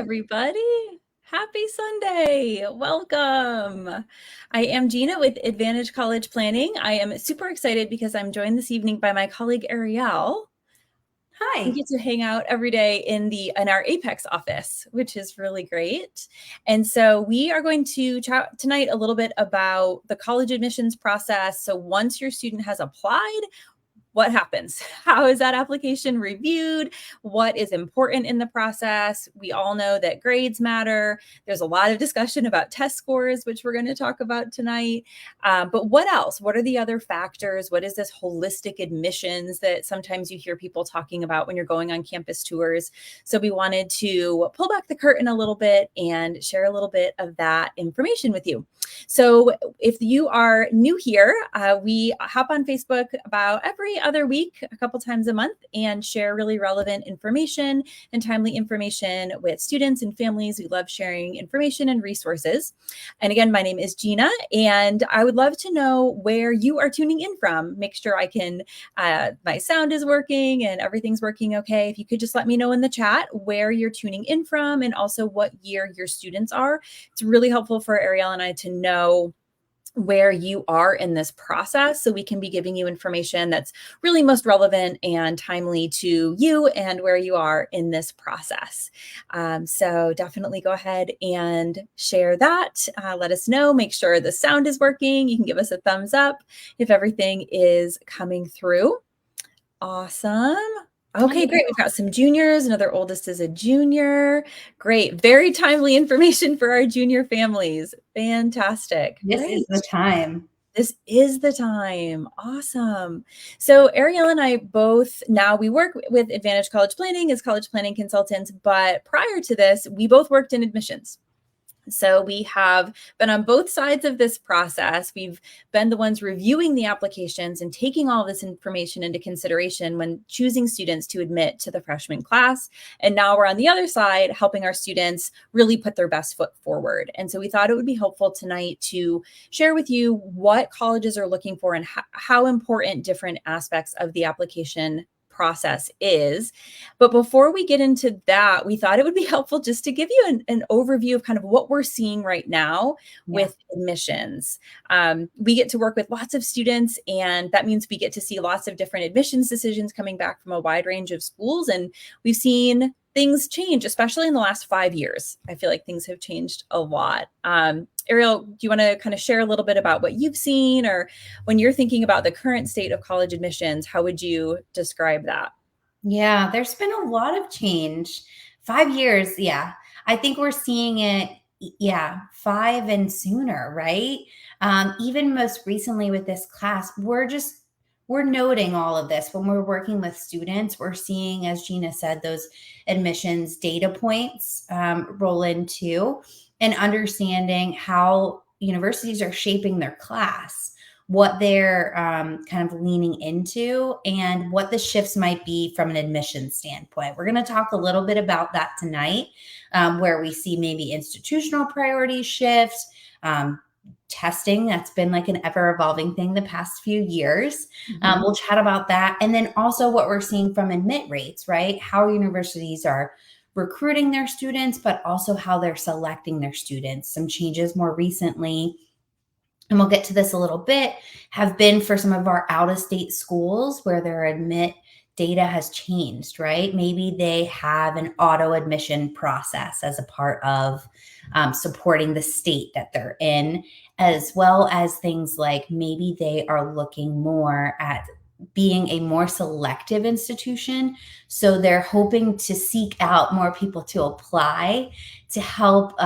everybody. Happy Sunday. Welcome. I am Gina with Advantage College Planning. I am super excited because I'm joined this evening by my colleague Arielle. We Hi. get to hang out every day in our Apex office, which is really great. And so we are going to chat tonight a little bit about the college admissions process. So once your student has applied, what happens? How is that application reviewed? What is important in the process? We all know that grades matter. There's a lot of discussion about test scores, which we're going to talk about tonight. But what else? What are the other factors? What is this holistic admissions that sometimes you hear people talking about when you're going on campus tours? So we wanted to pull back the curtain a little bit and share a little bit of that information with you. So if you are new here, we hop on Facebook about every other week, a couple times a month, and share really relevant information and timely information with students and families. We love sharing information and resources. And again, my name is Gina, and I would love to know where you are tuning in from. Make sure my sound is working and everything's working okay. If you could just let me know in the chat where you're tuning in from and also what year your students are. It's really helpful for Arielle and I to know where you are in this process so we can be giving you information that's really most relevant and timely to you and where you are in this process. So definitely go ahead and share that. Let us know. Make sure the sound is working. You can give us a thumbs up if everything is coming through. Awesome. Okay, great. We've got some juniors. Another oldest is a junior. Great. Very timely information for our junior families. Fantastic. This is the time. This is the time. Awesome. So Arielle and I both, now we work with Advantage College Planning as college planning consultants, but prior to this, we both worked in admissions. So we have been on both sides of this process. We've been the ones reviewing the applications and taking all this information into consideration when choosing students to admit to the freshman class. And now we're on the other side, helping our students really put their best foot forward. And so we thought it would be helpful tonight to share with you what colleges are looking for and how important different aspects of the application process is. But before we get into that, we thought it would be helpful just to give you an overview of kind of what we're seeing right now with admissions. We get to work with lots of students, and that means we get to see lots of different admissions decisions coming back from a wide range of schools. And we've seen things change, especially in the last 5 years. I feel like things have changed a lot. Arielle, do you want to kind of share a little bit about what you've seen, or when you're thinking about the current state of college admissions, how would you describe that? Yeah, there's been a lot of change. 5 years, yeah. I think we're seeing it, 5 and sooner, right? Even most recently with this class, we're noting all of this when we're working with students. We're seeing, as Gina said, those admissions data points roll in too, and understanding how universities are shaping their class, what they're kind of leaning into, and what the shifts might be from an admissions standpoint. We're going to talk a little bit about that tonight, where we see maybe institutional priority shift, testing. That's been like an ever evolving thing the past few years. We'll chat about that. And then also what we're seeing from admit rates, right? How universities are recruiting their students, but also how they're selecting their students. Some changes more recently, and we'll get to this a little bit, have been for some of our out-of-state schools where their admit data has changed, right? Maybe they have an auto admission process as a part of supporting the state that they're in, as well as things like maybe they are looking more at being a more selective institution. So they're hoping to seek out more people to apply to help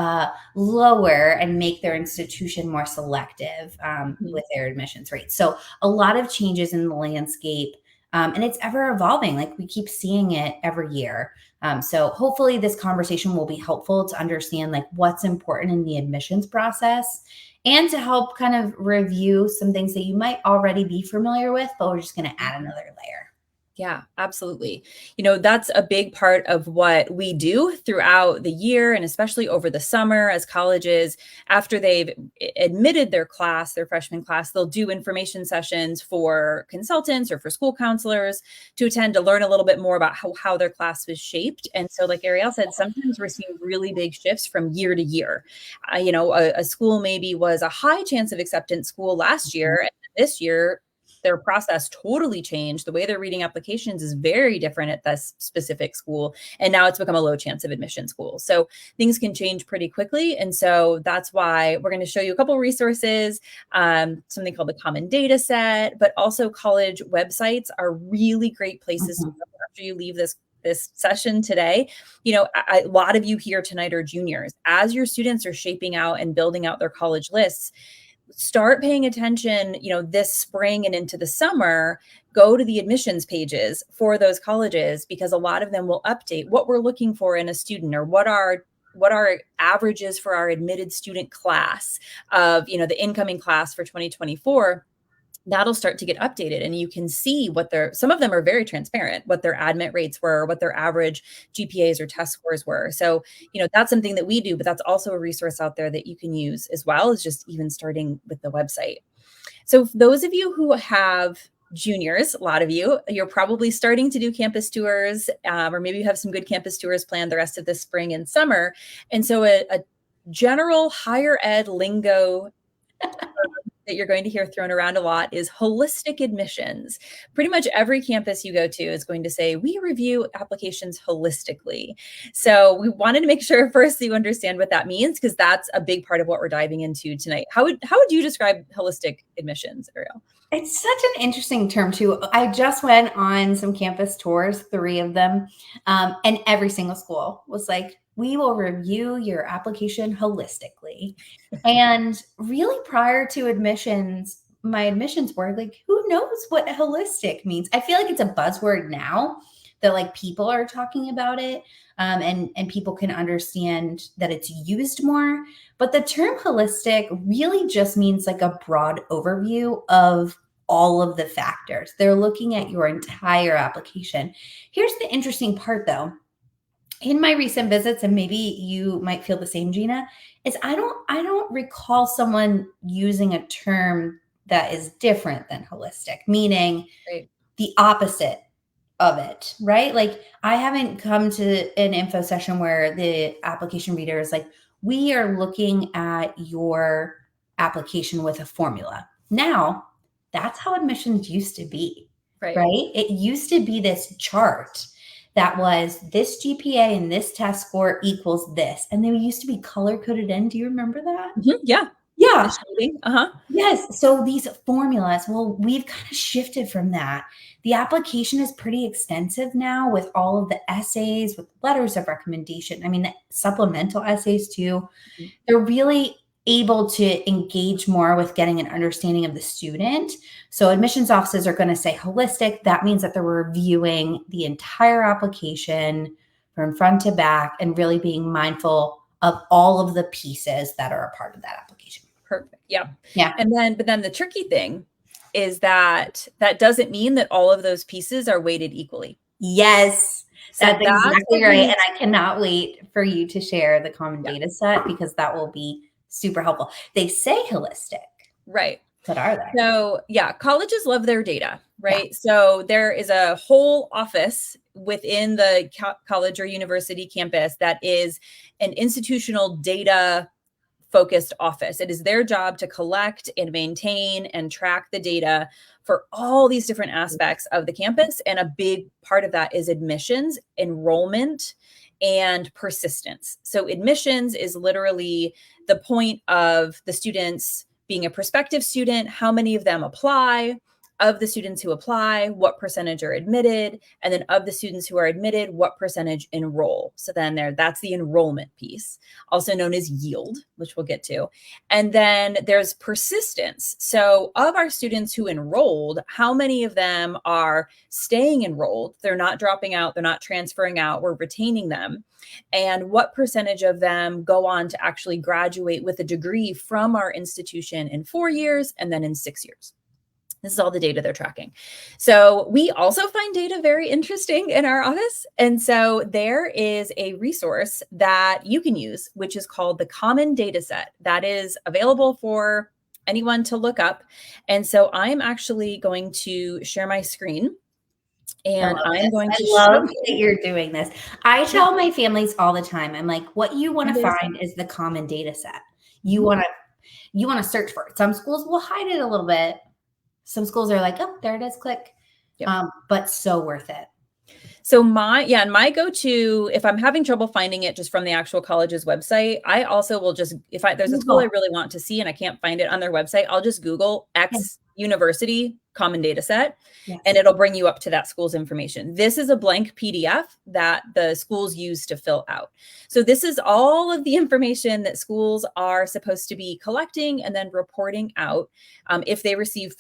lower and make their institution more selective with their admissions rates. So a lot of changes in the landscape, and it's ever evolving. Like we keep seeing it every year. So hopefully this conversation will be helpful to understand like what's important in the admissions process, and to help kind of review some things that you might already be familiar with, but we're just going to add another layer. Yeah, absolutely. That's a big part of what we do throughout the year, and especially over the summer as colleges, after they've admitted their class, their freshman class, they'll do information sessions for consultants or for school counselors to attend to learn a little bit more about how their class was shaped. And so, like Arielle said, sometimes we're seeing really big shifts from year to year. A school maybe was a high chance of acceptance school last year, and this year their process totally changed. The way they're reading applications is very different at this specific school. And now it's become a low chance of admission school. So things can change pretty quickly. And so that's why we're going to show you a couple resources, something called the Common Data Set, but also college websites are really great places to go after you leave this session today. A lot of you here tonight are juniors. As your students are shaping out and building out their college lists, start paying attention, this spring and into the summer. Go to the admissions pages for those colleges, because a lot of them will update what we're looking for in a student, or what our averages for our admitted student class of, the incoming class for 2024. That'll start to get updated, and you can see some of them are very transparent, what their admit rates were, what their average GPAs or test scores were. So, that's something that we do, but that's also a resource out there that you can use as well, as just even starting with the website. So for those of you who have juniors, a lot of you're probably starting to do campus tours, or maybe you have some good campus tours planned the rest of this spring and summer. And so a general higher ed lingo that you're going to hear thrown around a lot is holistic admissions. Pretty much every campus you go to is going to say, we review applications holistically. So we wanted to make sure first that you understand what that means, because that's a big part of what we're diving into tonight. How would you describe holistic admissions, Arielle? It's such an interesting term too. I just went on some campus tours, 3 of them, and every single school was like, we will review your application holistically. And really, prior to admissions, my admissions were like, who knows what holistic means? I feel like it's a buzzword now that like people are talking about it, and people can understand that it's used more. But the term holistic really just means like a broad overview of all of the factors. They're looking at your entire application. Here's the interesting part though. In my recent visits, and maybe you might feel the same, Gina, is I don't recall someone using a term that is different than holistic, meaning Right. the opposite of it, right? Like I haven't come to an info session where the application reader is like, we are looking at your application with a formula. Now, that's how admissions used to be, right? It used to be this chart that was this GPA and this test score equals this. And they used to be color coded in. Do you remember that? Mm-hmm. Yeah. Yeah. Uh-huh. Yes. So these formulas, well, we've kind of shifted from that. The application is pretty extensive now with all of the essays, with letters of recommendation. I mean, the supplemental essays too. Mm-hmm. They're really able to engage more with getting an understanding of the student. So admissions offices are going to say holistic. That means that they're reviewing the entire application from front to back and really being mindful of all of the pieces that are a part of that application. Perfect. Yeah. Yeah. But then the tricky thing is that doesn't mean that all of those pieces are weighted equally. Yes. So that's exactly right. And I cannot wait for you to share the common data set, because that will be super helpful. They say holistic. Right. But are they? So yeah, colleges love their data, right? Yeah. So there is a whole office within the college or university campus that is an institutional data focused office. It is their job to collect and maintain and track the data for all these different aspects of the campus. And a big part of that is admissions, enrollment, and persistence. So admissions is literally the point of the students being a prospective student, how many of them apply, of the students who apply, what percentage are admitted, and then of the students who are admitted, what percentage enroll. So then that's the enrollment piece, also known as yield, which we'll get to. And then there's persistence. So of our students who enrolled, how many of them are staying enrolled? They're not dropping out, they're not transferring out, we're retaining them. And what percentage of them go on to actually graduate with a degree from our institution in 4 years and then in 6 years? This is all the data they're tracking. So we also find data very interesting in our office. And so there is a resource that you can use, which is called the Common Data Set, that is available for anyone to look up. And so I'm actually going to share my screen, and I'm going to I love show that you. you're doing this. I tell my families all the time, I'm like, what you want to Data set. find is the common data set. You want to search for it. Some schools will hide it a little bit. Some schools are like, oh, there it is, click. Yep. But so worth it. So my go-to, if I'm having trouble finding it just from the actual college's website, I also will just, there's a school I really want to see and I can't find it on their website, I'll just Google X university common data set, and it'll bring you up to that school's information. This is a blank PDF that the schools use to fill out. So this is all of the information that schools are supposed to be collecting and then reporting out if they receive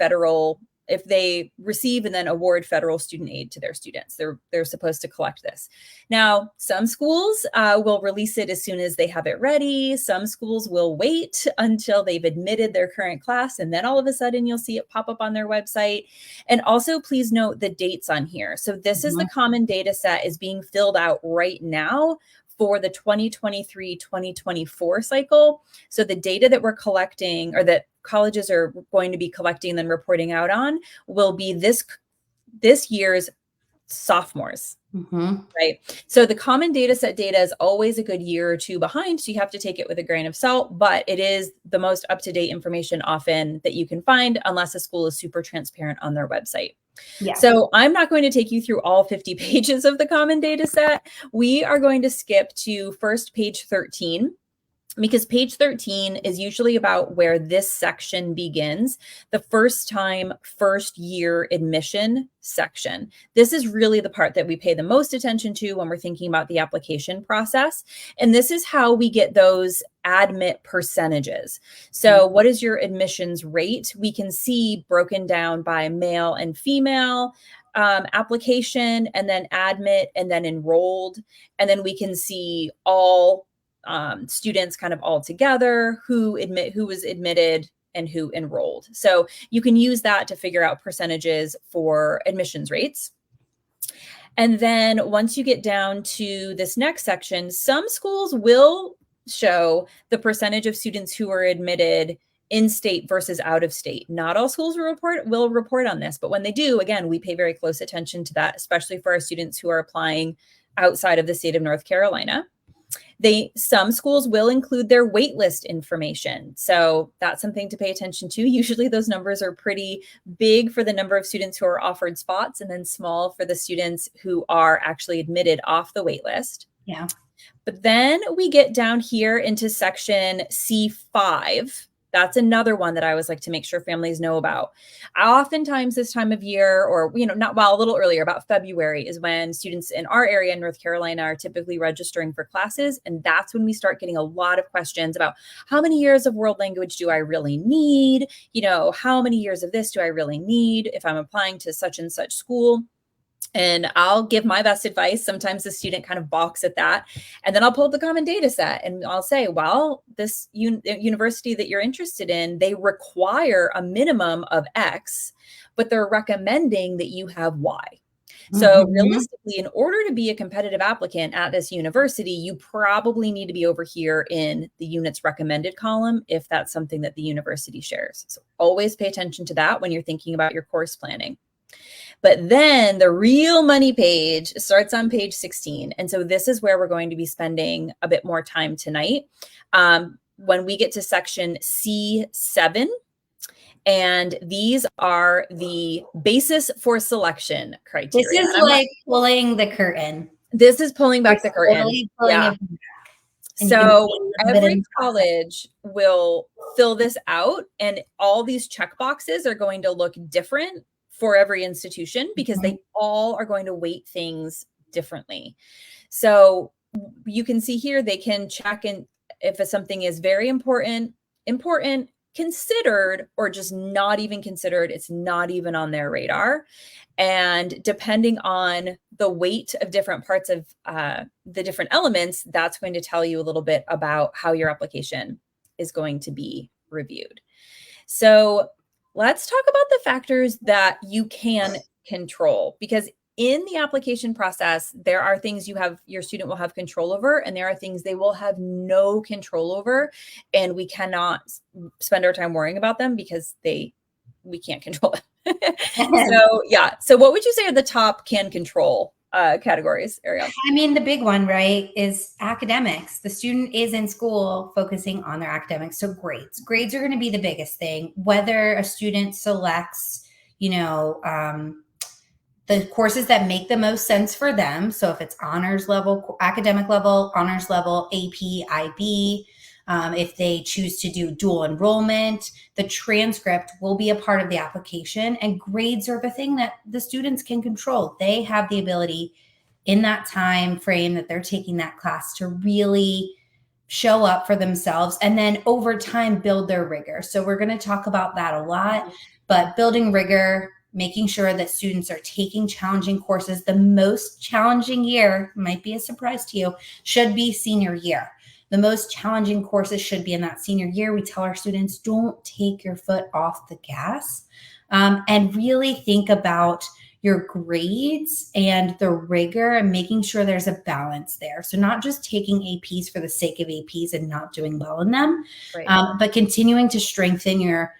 and then award federal student aid to their students. They're supposed to collect this. Now, some schools will release it as soon as they have it ready. Some schools will wait until they've admitted their current class, and then all of a sudden you'll see it pop up on their website. And also please note the dates on here. So this is the common data set is being filled out right now for the 2023-2024 cycle. So the data that we're collecting, or that colleges are going to be collecting and then reporting out on, will be this year's sophomores. Right. So the common data set data is always a good year or two behind. So you have to take it with a grain of salt, but it is the most up-to-date information often that you can find, unless a school is super transparent on their website. Yeah. So I'm not going to take you through all 50 pages of the common data set. We are going to skip to first page 13. Because page 13 is usually about where this section begins, the first year admission section. This is really the part that we pay the most attention to when we're thinking about the application process. And this is how we get those admit percentages. So what is your admissions rate? We can see broken down by male and female, application, and then admit, and then enrolled. And then we can see all students kind of all together, who was admitted and who enrolled. So you can use that to figure out percentages for admissions rates. And then once you get down to this next section, some schools will show the percentage of students who are admitted in state versus out of state. Not all schools will report on this, but when they do, again, we pay very close attention to that, especially for our students who are applying outside of the state of North Carolina. Some schools will include their wait list information. So that's something to pay attention to. Usually those numbers are pretty big for the number of students who are offered spots, and then small for the students who are actually admitted off the wait list. Yeah. But then we get down here into section C5. That's another one that I always like to make sure families know about. Oftentimes this time of year, or, a little earlier, about February, is when students in our area in North Carolina are typically registering for classes. And that's when we start getting a lot of questions about how many years of world language do I really need? How many years of this do I really need if I'm applying to such and such school? And I'll give my best advice. Sometimes the student kind of balks at that. And then I'll pull up the common data set and I'll say, well, this university that you're interested in, they require a minimum of X, but they're recommending that you have Y. So realistically, in order to be a competitive applicant at this university, you probably need to be over here in the units recommended column if that's something that the university shares. So always pay attention to that when you're thinking about your course planning. But then the real money page starts on page 16. And so this is where we're going to be spending a bit more time tonight. When we get to section C7, and these are the basis for selection criteria. This is like pulling the curtain. This is pulling back the curtain. Yeah. So every college will fill this out, and all these check boxes are going to look different for every institution because they all are going to weight things differently. So you can see here, they can check in if something is very important, considered, or just not even considered. It's not even on their radar. And depending on the weight of different parts of the different elements, that's going to tell you a little bit about how your application is going to be reviewed. So Let's talk about the factors that you can control, because in the application process, there are things your student will have control over, and there are things they will have no control over. And we cannot spend our time worrying about them because we can't control them. So yeah. So what would you say are the top can control categories, Arielle? I mean, the big one, right, is academics. The student is in school focusing on their academics. So grades. Grades are going to be the biggest thing. Whether a student selects, the courses that make the most sense for them. So if it's honors level, academic level, honors level, AP, IB, if they choose to do dual enrollment, the transcript will be a part of the application, and grades are the thing that the students can control. They have the ability in that time frame that they're taking that class to really show up for themselves, and then over time build their rigor. So we're going to talk about that a lot, but building rigor, making sure that students are taking challenging courses. The most challenging year, might be a surprise to you, should be senior year. The most challenging courses should be in that senior year. We tell our students, don't take your foot off the gas, and really think about your grades and the rigor and making sure there's a balance there. So not just taking APs for the sake of APs and not doing well in them, Right. But continuing to strengthen your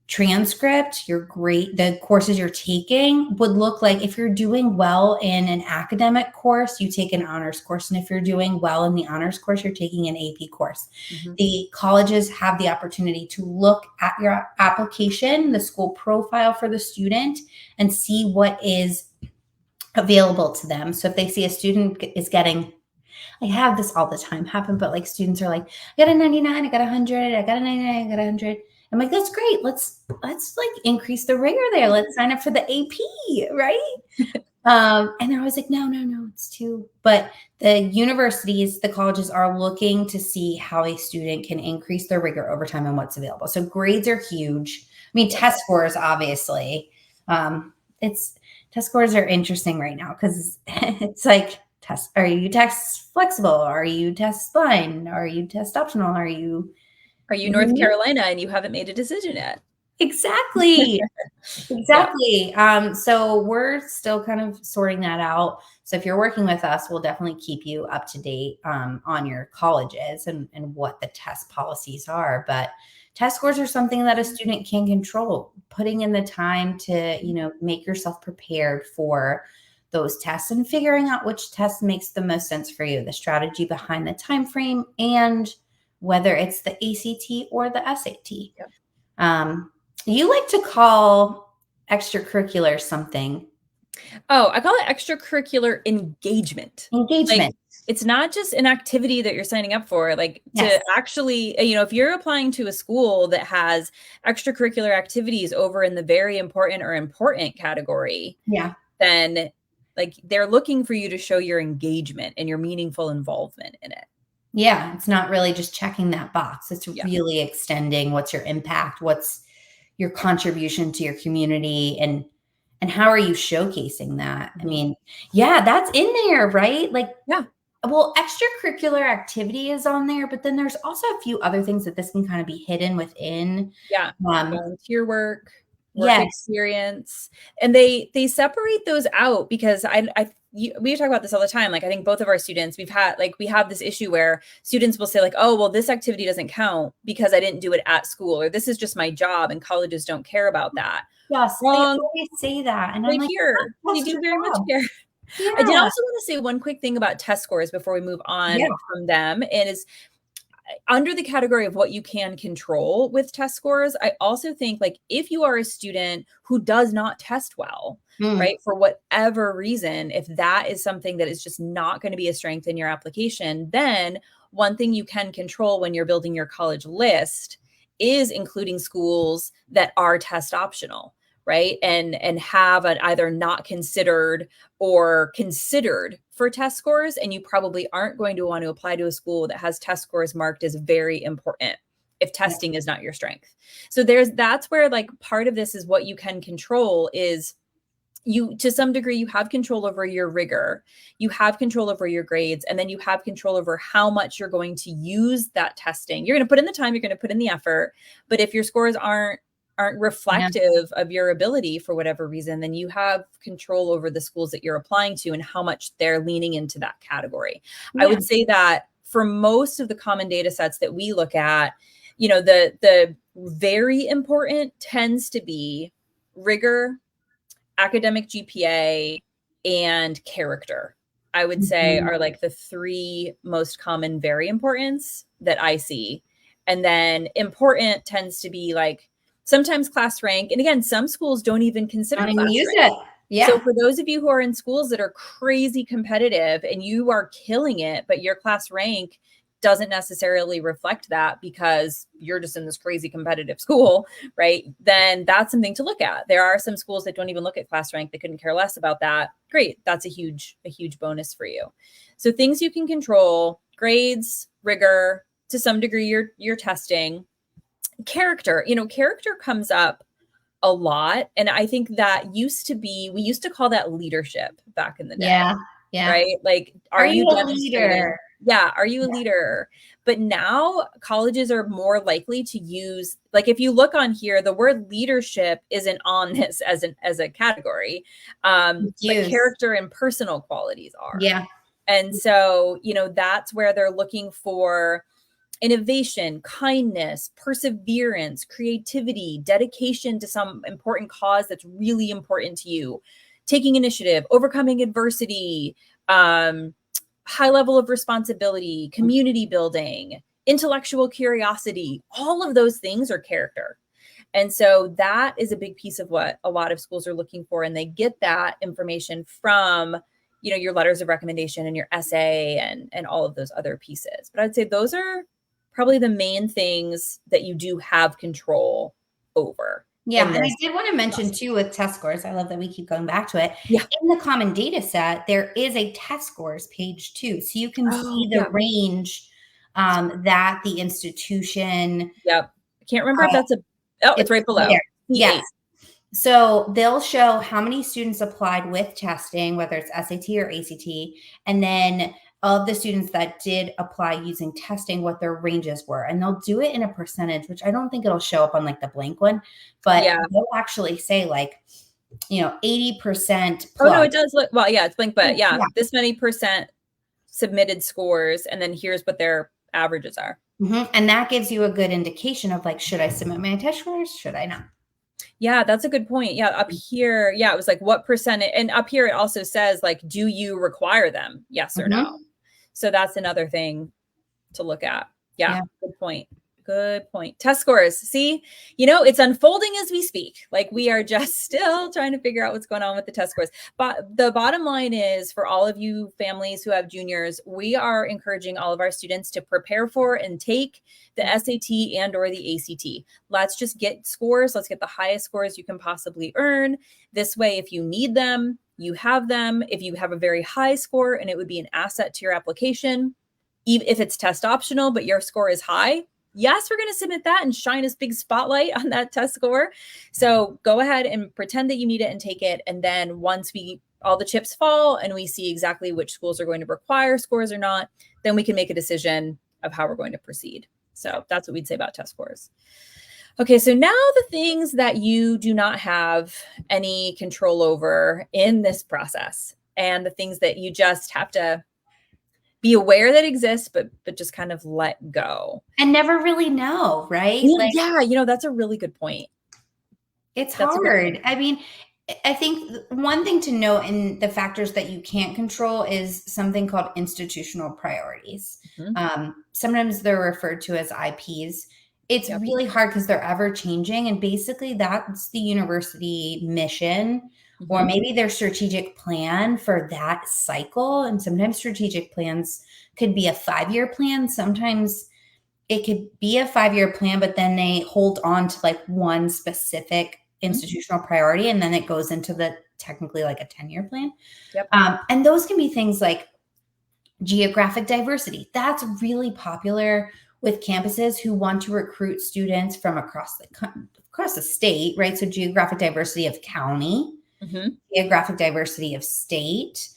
transcript, the courses you're taking would look like, if you're doing well in an academic course, you take an honors course. And if you're doing well in the honors course, you're taking an AP course. Mm-hmm. The colleges have the opportunity to look at your application, the school profile for the student, and see what is available to them. So if they see a student is getting, I have this all the time happen, but like students are like, I got a 99, I got 100, I got a 99, I got 100. I'm like, that's great. Let's like increase the rigor there. Let's sign up for the AP, right? And they're always like, no, it's too. But the universities, the colleges are looking to see how a student can increase their rigor over time and what's available. So grades are huge. I mean, test scores, obviously. Test scores are interesting right now because it's like, are you test flexible? Are you test blind? Are you test optional? Are you North Carolina and you haven't made a decision yet? Exactly. Exactly. Yeah. So we're still kind of sorting that out. So if you're working with us, we'll definitely keep you up to date on your colleges and what the test policies are. But test scores are something that a student can control. Putting in the time to, make yourself prepared for those tests and figuring out which test makes the most sense for you, the strategy behind the time frame, and whether it's the ACT or the SAT. Yep. You like to call extracurricular something. Oh, I call it extracurricular engagement. Like, it's not just an activity that you're signing up for. Like, yes. To actually, if you're applying to a school that has extracurricular activities over in the very important or important category, yeah, then like they're looking for you to show your engagement and your meaningful involvement in it. Yeah, it's not really just checking that box. It's really extending what's your impact, what's your contribution to your community, and how are you showcasing that? I mean, yeah, that's in there, right? Like, yeah. Well, extracurricular activity is on there, but then there's also a few other things that this can kind of be hidden within. Yeah, volunteer work experience, and they separate those out because we talk about this all the time. Like, I think both of our students, we have this issue where students will say like, oh, well, this activity doesn't count because I didn't do it at school, or this is just my job, and colleges don't care about that. Yes, wrong. They always say that, and I'm like, they do very much care. Yeah. I did also want to say one quick thing about test scores before we move on from them, is under the category of what you can control with test scores, I also think like if you are a student who does not test well, right, for whatever reason, if that is something that is just not going to be a strength in your application, then one thing you can control when you're building your college list is including schools that are test optional, right? And have an either not considered or considered for test scores. And you probably aren't going to want to apply to a school that has test scores marked as very important if testing is not your strength. So that's where like part of this is what you can control is you, to some degree, you have control over your rigor, you have control over your grades, and then you have control over how much you're going to use that testing. You're going to put in the time, you're going to put in the effort, but if your scores aren't aren't reflective of your ability for whatever reason, then you have control over the schools that you're applying to and how much they're leaning into that category. I would say that for most of the common data sets that we look at, the very important tends to be rigor, academic GPA, and character. I would say are like the three most common very importance that I see. And then important tends to be like sometimes class rank. And again, some schools don't even consider class rank. Yeah. So for those of you who are in schools that are crazy competitive and you are killing it, but your class rank doesn't necessarily reflect that because you're just in this crazy competitive school, right? Then that's something to look at. There are some schools that don't even look at class rank. They couldn't care less about that. Great. That's a huge bonus for you. So things you can control: grades, rigor, to some degree, your testing, character. Character comes up a lot. And I think that we used to call that leadership back in the day. Yeah. Right? Like, are you a leader? Yeah. Are you a leader? But now colleges are more likely to use, like, if you look on here, the word leadership isn't on this as a category. But character and personal qualities are. Yeah. And so, that's where they're looking for innovation, kindness, perseverance, creativity, dedication to some important cause that's really important to you, taking initiative, overcoming adversity, high level of responsibility, community building, intellectual curiosity. All of those things are character. And so that is a big piece of what a lot of schools are looking for. And they get that information from, your letters of recommendation and your essay and all of those other pieces. But I'd say those are probably the main things that you do have control over. Yeah. And I did want to mention too, with test scores, I love that we keep going back to it. Yeah. In the common data set, there is a test scores page too. So you can see the range that the institution. Yep. I can't remember if that's it's right below. Yes. So they'll show how many students applied with testing, whether it's SAT or ACT, and then of the students that did apply using testing, what their ranges were. And they'll do it in a percentage, which I don't think it'll show up on like the blank one, but they'll actually say like, 80% plus. Oh, no, it does look, well, yeah, it's blank, but this many percent submitted scores. And then here's what their averages are. And that gives you a good indication of like, should I submit my test scores? Should I not? Yeah, that's a good point. Yeah, up here, it was like what percentage, and up here it also says like, do you require them? Yes or no? So that's another thing to look at. Yeah. Good point. Good point. Test scores. See, it's unfolding as we speak. Like, we are just still trying to figure out what's going on with the test scores. But the bottom line is, for all of you families who have juniors, we are encouraging all of our students to prepare for and take the SAT and or the ACT. Let's just get scores. Let's get the highest scores you can possibly earn. This way, if you need them, you have them. If you have a very high score and it would be an asset to your application, even if it's test optional, but your score is high, yes, we're going to submit that and shine a big spotlight on that test score. So go ahead and pretend that you need it and take it. And then once all the chips fall and we see exactly which schools are going to require scores or not, then we can make a decision of how we're going to proceed. So that's what we'd say about test scores. Okay, so now the things that you do not have any control over in this process, and the things that you just have to be aware that exists, but just kind of let go. And never really know, right? That's a really good point. It's hard. I mean, I think one thing to note in the factors that you can't control is something called institutional priorities. Sometimes they're referred to as IPs. It's really hard because they're ever changing. And basically that's the university mission, or maybe their strategic plan for that cycle. And sometimes strategic plans could be a 5-year plan. Sometimes it could be a 5-year plan, but then they hold on to like one specific institutional priority. And then it goes into technically like a 10-year plan. And those can be things like geographic diversity. That's really popular with campuses who want to recruit students from across the state, right? So geographic diversity of county, geographic diversity of state.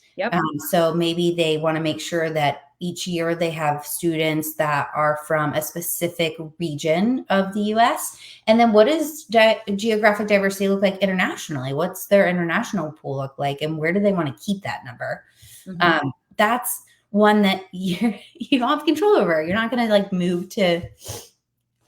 So maybe they want to make sure that each year they have students that are from a specific region of the US. And then what does geographic diversity look like internationally? What's their international pool look like? And where do they want to keep that number? Mm-hmm. That's one that you don't have control over. You're not going to like move to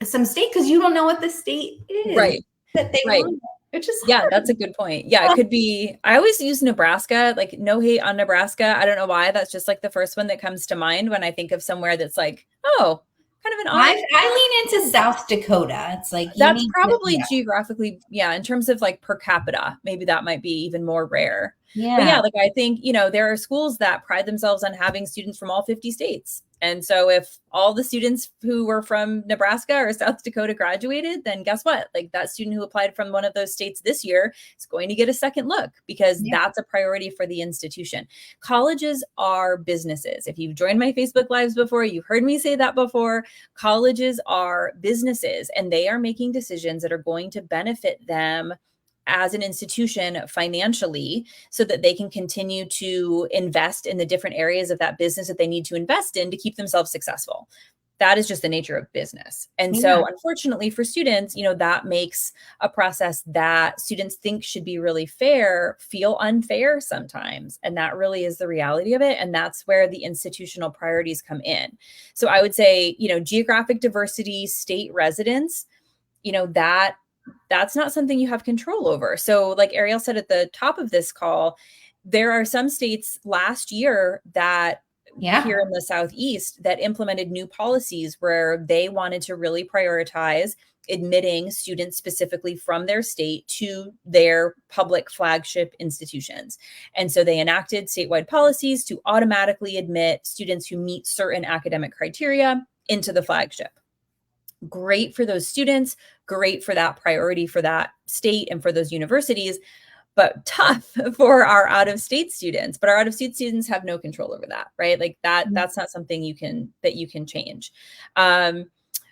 some state because you don't know what the state is Right. that they Right. want. It's just Yeah, hard. that's a good point. Yeah, it could be. I always use Nebraska, like no hate on Nebraska. I don't know why. That's just like the first one that comes to mind when I think of somewhere that's like, oh, kind of an odd. I lean into South Dakota. It's like you That's need to, probably geographically, yeah, in terms of like per capita, maybe that might be even more rare. But yeah. yeah, like I think, there are schools that pride themselves on having students from all 50 states. And so if all the students who were from Nebraska or South Dakota graduated, then guess what? Like that student who applied from one of those states this year is going to get a second look because that's a priority for the institution. Colleges are businesses. If you've joined my Facebook Lives before, you've heard me say that before. Colleges are businesses and they are making decisions that are going to benefit them as an institution financially so that they can continue to invest in the different areas of that business that they need to invest in to keep themselves successful. That is just the nature of business. And so unfortunately for students, that makes a process that students think should be really fair feel unfair sometimes. And that really is the reality of it. And that's where the institutional priorities come in. So I would say, geographic diversity, state residence, that's not something you have control over. So like Arielle said at the top of this call, there are some states last year that here in the Southeast that implemented new policies where they wanted to really prioritize admitting students specifically from their state to their public flagship institutions. And so they enacted statewide policies to automatically admit students who meet certain academic criteria into the flagship. Great for those students, great for that priority for that state and for those universities, but tough for our out-of-state students. But our out-of-state students have no control over that, right? Like that's not something you can change.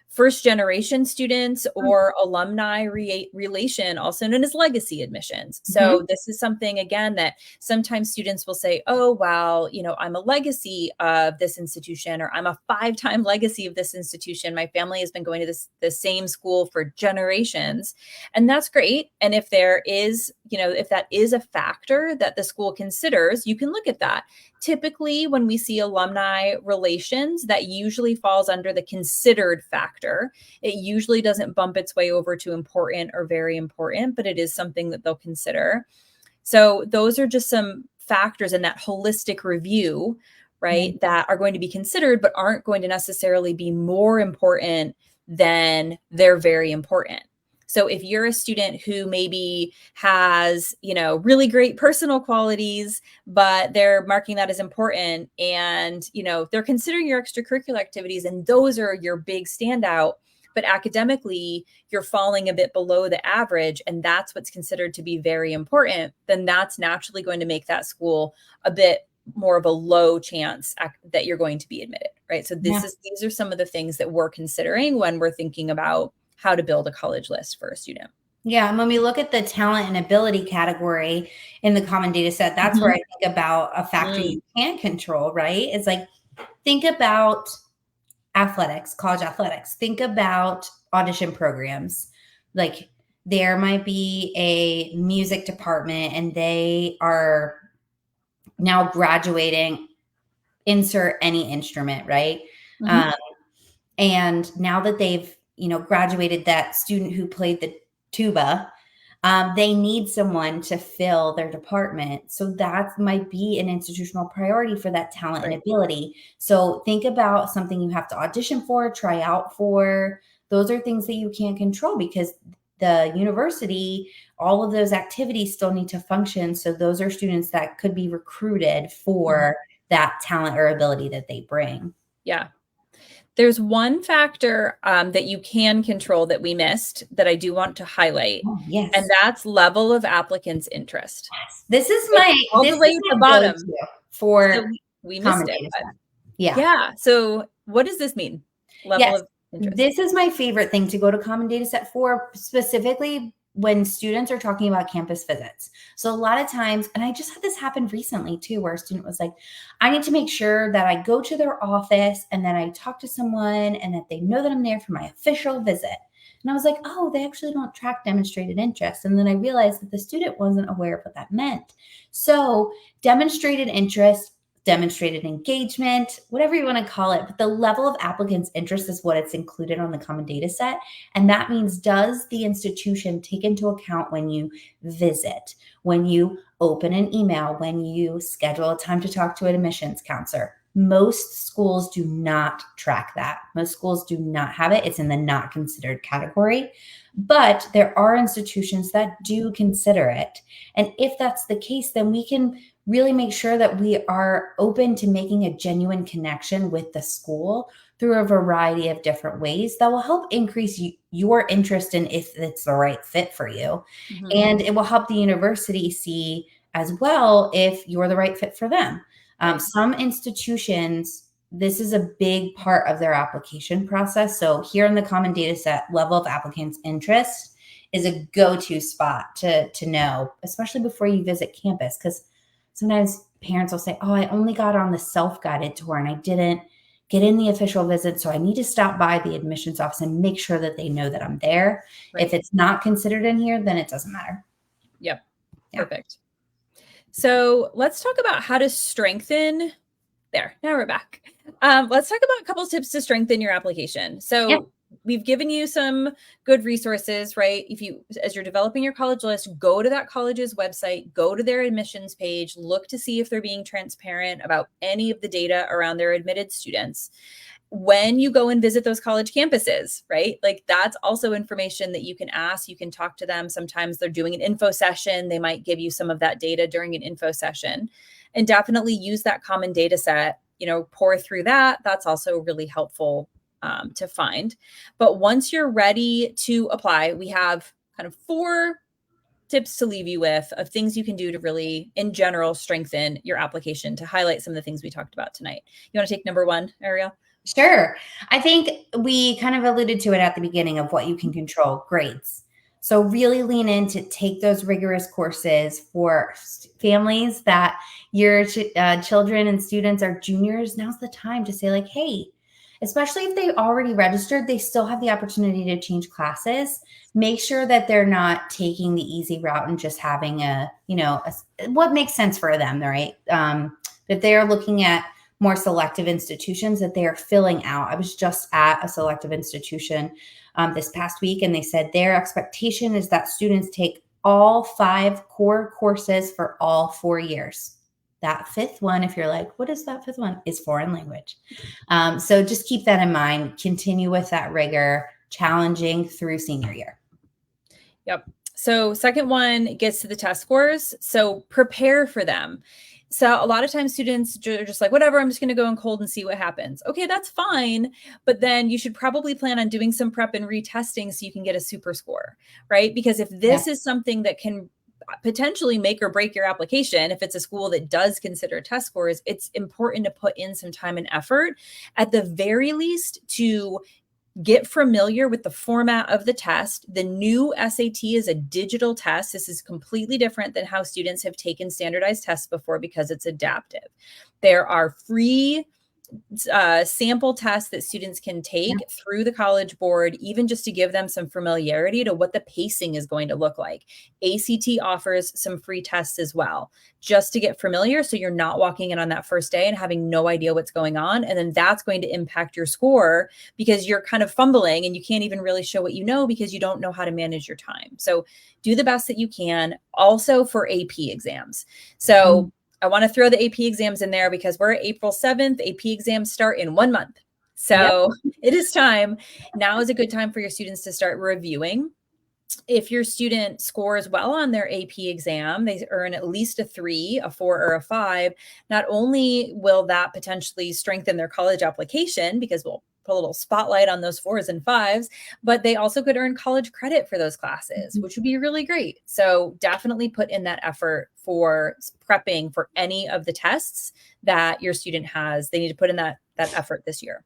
First generation students or alumni relation, also known as legacy admissions. So this is something, again, that sometimes students will say, oh, well, I'm a legacy of this institution, or I'm a 5-time legacy of this institution. My family has been going to the same school for generations. And that's great. And if there is, if that is a factor that the school considers, you can look at that. Typically, when we see alumni relations, that usually falls under the considered factor. It usually doesn't bump its way over to important or very important, but it is something that they'll consider. So those are just some factors in that holistic review, right, that are going to be considered, but aren't going to necessarily be more important than they're very important. So if you're a student who maybe has, really great personal qualities, but they're marking that as important and, they're considering your extracurricular activities and those are your big standout, but academically you're falling a bit below the average and that's what's considered to be very important, then that's naturally going to make that school a bit more of a low chance that you're going to be admitted, right? So these are some of the things that we're considering when we're thinking about how to build a college list for a student. Yeah. And when we look at the talent and ability category in the common data set, that's where I think about a factor you can't control, right? It's like, think about athletics, college athletics. Think about audition programs. Like there might be a music department and they are now graduating, insert any instrument, right? And now that they've graduated that student who played the tuba, they need someone to fill their department. So that might be an institutional priority for that talent and ability. So think about something you have to audition for, try out for. Those are things that you can't control because the university, all of those activities still need to function. So those are students that could be recruited for that talent or ability that they bring. Yeah. There's one factor that you can control that we missed that I do want to highlight. Oh, yes. And that's level of applicants' interest. Yes. This is my all the way at the bottom for so we missed it. Yeah. So what does this mean? Level of interest. This is my favorite thing to go to common data set for, specifically when students are talking about campus visits. So a lot of times, and I just had this happen recently too, where a student was like, I need to make sure that I go to their office and then I talk to someone and that they know that I'm there for my official visit. And I was like, oh, they actually don't track demonstrated interest. And then I realized that the student wasn't aware of what that meant. So demonstrated interest, demonstrated engagement, whatever you want to call it, but the level of applicants' interest is what it's included on the common data set. And that means, does the institution take into account when you visit, when you open an email, when you schedule a time to talk to an admissions counselor? Most schools do not track that. Most schools do not have it. It's in the not considered category. But there are institutions that do consider it. And if that's the case, then we can really make sure that we are open to making a genuine connection with the school through a variety of different ways that will help increase your interest in if it's the right fit for you. Mm-hmm. And it will help the university see as well if you're the right fit for them. Some institutions, this is a big part of their application process. So here in the common data set, level of applicants' interest is a go-to spot to know, especially before you visit campus, because sometimes parents will say, oh, I only got on the self-guided tour and I didn't get in the official visit. So I need to stop by the admissions office and make sure that they know that I'm there. Right. If it's not considered in here, then it doesn't matter. Yep. Yeah. Perfect. So let's talk about how to strengthen. There, now we're back. Let's talk about a couple of tips to strengthen your application. So we've given you some good resources, right? As you're developing your college list, go to that college's website, go to their admissions page, look to see if they're being transparent about any of the data around their admitted students. When you go and visit those college campuses, right? Like that's also information that you can ask, you can talk to them. Sometimes they're doing an info session. They might give you some of that data during an info session, and definitely use that common data set, pour through that. That's also really helpful to find. But once you're ready to apply, we have kind of 4 tips to leave you with of things you can do to really, in general, strengthen your application, to highlight some of the things we talked about tonight. You want to take number 1, Arielle? Sure. I think we kind of alluded to it at the beginning of what you can control: grades. So really lean in to take those rigorous courses. For families that your children and students are juniors, now's the time to say like, hey, especially if they already registered, they still have the opportunity to change classes. Make sure that they're not taking the easy route and just having what makes sense for them, right? If they are looking at more selective institutions, that they are filling out. I was just at a selective institution this past week, and they said their expectation is that students take all 5 core courses for all 4 years. That 5th one, if you're like, what is that 5th one, is foreign language. So just keep that in mind. Continue with that rigor, challenging through senior year. Yep. So second one gets to the test scores. So prepare for them. So a lot of times students are just like, whatever, I'm just going to go in cold and see what happens. Okay, that's fine. But then you should probably plan on doing some prep and retesting so you can get a super score, right? Because if this is something that can potentially make or break your application, if it's a school that does consider test scores, it's important to put in some time and effort, at the very least, to get familiar with the format of the test. The new SAT is a digital test. This is completely different than how students have taken standardized tests before because it's adaptive. There are free sample tests that students can take through the College Board, even just to give them some familiarity to what the pacing is going to look like. ACT offers some free tests as well, just to get familiar, so you're not walking in on that first day and having no idea what's going on. And then that's going to impact your score because you're kind of fumbling and you can't even really show what you know because you don't know how to manage your time. So do the best that you can. Also for AP exams. So I want to throw the AP exams in there because we're April 7th. AP exams start in 1 month. So it is time. Now is a good time for your students to start reviewing. If your student scores well on their AP exam, they earn at least a 3, a 4, or a 5. Not only will that potentially strengthen their college application because we'll put a little spotlight on those 4s and 5s, but they also could earn college credit for those classes, which would be really great. So definitely put in that effort for prepping for any of the tests that your student has. They need to put in that effort this year.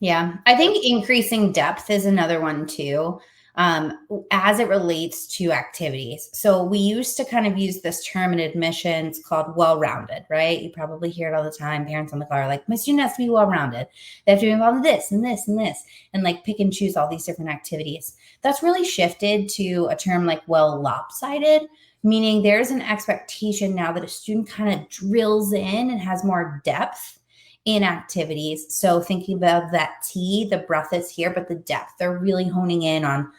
Yeah, I think increasing depth is another one too. as it relates to activities. So we used to kind of use this term in admissions called well-rounded, right? You probably hear it all the time. Parents on the call are like, my student has to be well-rounded. They have to be involved in this and this and this, and like pick and choose all these different activities. That's really shifted to a term like well lopsided, meaning there's an expectation now that a student kind of drills in and has more depth in activities. So thinking about that T, the breadth is here, but the depth, they're really honing in on,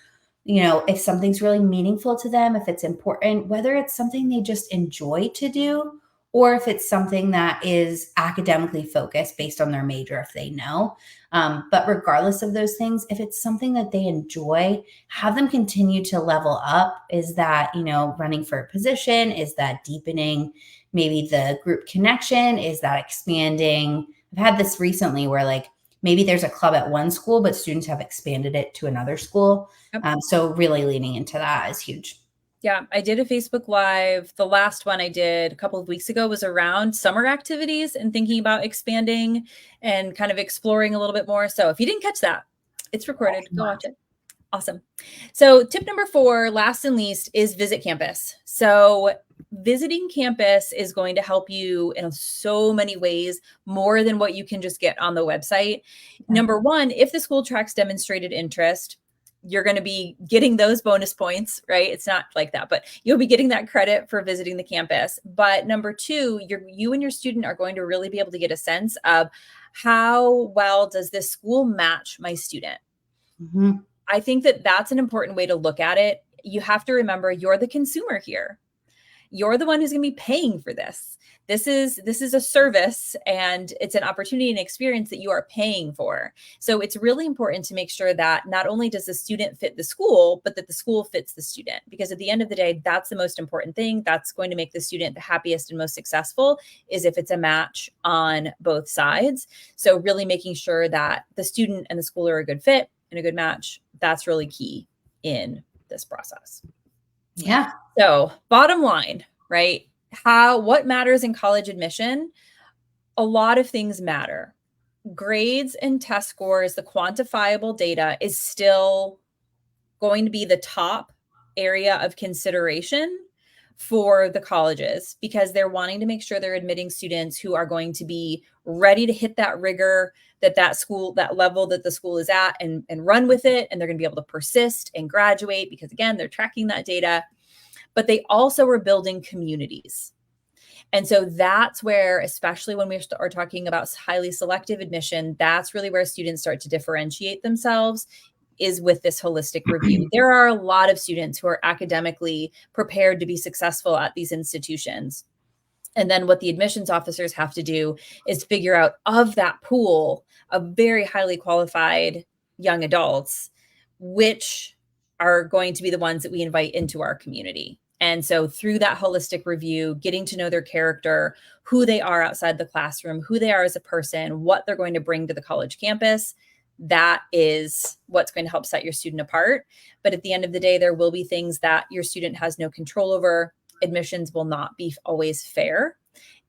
if something's really meaningful to them, if it's important, whether it's something they just enjoy to do, or if it's something that is academically focused based on their major, if they know. But regardless of those things, if it's something that they enjoy, have them continue to level up. Is that, running for a position? Is that deepening maybe the group connection? Is that expanding? I've had this recently where like maybe there's a club at one school, but students have expanded it to another school. Yep. So really leaning into that is huge. Yeah, I did a Facebook Live. The last one I did a couple of weeks ago was around summer activities and thinking about expanding and kind of exploring a little bit more. So if you didn't catch that, it's recorded. Go watch it. Awesome. So tip number 4, last and least, is visit campus. So visiting campus is going to help you in so many ways, more than what you can just get on the website. Number 1, if the school tracks demonstrated interest, you're going to be getting those bonus points, right? It's not like that, but you'll be getting that credit for visiting the campus. But number 2, you and your student are going to really be able to get a sense of how well does this school match my student? Mm-hmm. I think that that's an important way to look at it. You have to remember you're the consumer here. You're the one who's going to be paying for this. This is a service, and it's an opportunity and experience that you are paying for. So it's really important to make sure that not only does the student fit the school, but that the school fits the student. Because at the end of the day, that's the most important thing. That's going to make the student the happiest and most successful, is if it's a match on both sides. So really making sure that the student and the school are a good fit and a good match. That's really key in this process. Yeah. So bottom line, right? What matters in college admission? A lot of things matter. Grades and test scores, the quantifiable data, is still going to be the top area of consideration for the colleges, because they're wanting to make sure they're admitting students who are going to be ready to hit that rigor that school, that level that the school is at, and run with it. And they're going to be able to persist and graduate, because again, they're tracking that data. But they also are building communities. And so that's where, especially when we are talking about highly selective admission, that's really where students start to differentiate themselves, is with this holistic review. There are a lot of students who are academically prepared to be successful at these institutions. And then what the admissions officers have to do is figure out, of that pool of very highly qualified young adults, which are going to be the ones that we invite into our community. And so through that holistic review, getting to know their character, who they are outside the classroom, who they are as a person, what they're going to bring to the college campus, that is what's going to help set your student apart. But at the end of the day, there will be things that your student has no control over. Admissions will not be always fair.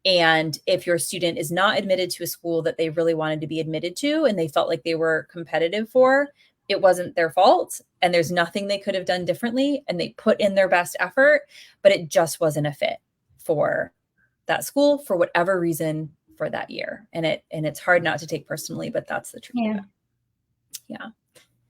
And if your student is not admitted to a school that they really wanted to be admitted to, and they felt like they were competitive for, it wasn't their fault, and there's nothing they could have done differently, and they put in their best effort, but it just wasn't a fit for that school for whatever reason for that year. And it's hard not to take personally, but that's the truth. Yeah. Yeah.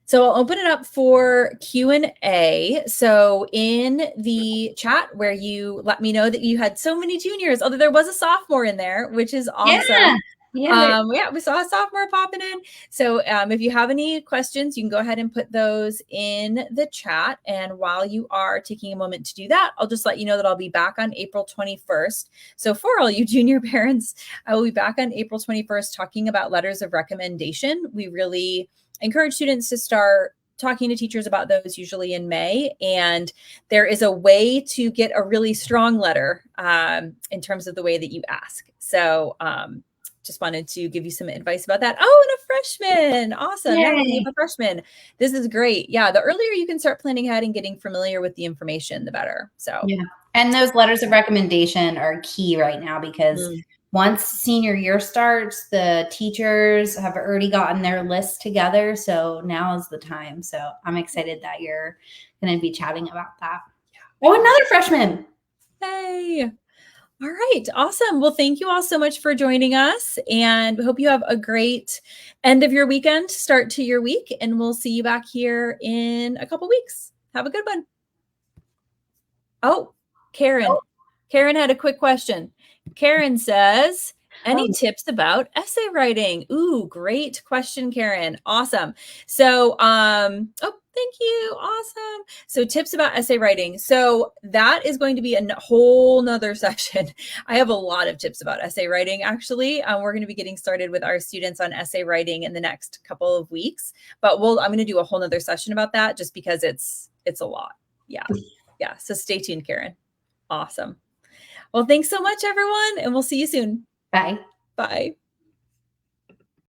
So I'll open it up for Q&A. So in the chat where you let me know that you had so many juniors, although there was a sophomore in there, which is awesome. Yeah. We saw a sophomore popping in. So if you have any questions, you can go ahead and put those in the chat. And while you are taking a moment to do that, I'll just let you know that I'll be back on April 21st. So for all you junior parents, I will be back on April 21st talking about letters of recommendation. We really encourage students to start talking to teachers about those usually in May. And there is a way to get a really strong letter in terms of the way that you ask. So just wanted to give you some advice about that. Oh, and a freshman. Awesome. Yeah, we have a freshman. This is great. Yeah. The earlier you can start planning ahead and getting familiar with the information, the better. So yeah. And those letters of recommendation are key right now, because once senior year starts, the teachers have already gotten their list together. So now is the time. So I'm excited that you're going to be chatting about that. Oh, another freshman. Hey. All right. Awesome. Well, thank you all so much for joining us, and hope you have a great end of your weekend, start to your week, and we'll see you back here in a couple weeks. Have a good one. Oh, Karen. Karen had a quick question. Karen says, any tips about essay writing? Ooh, great question, Karen. Awesome. So, oh, thank you. Awesome. So tips about essay writing. So that is going to be a whole nother session. I have a lot of tips about essay writing, actually. We're going to be getting started with our students on essay writing in the next couple of weeks, but I'm going to do a whole nother session about that just because it's a lot. Yeah. Yeah. So stay tuned, Karen. Awesome. Well, thanks so much, everyone, and we'll see you soon. Bye. Bye.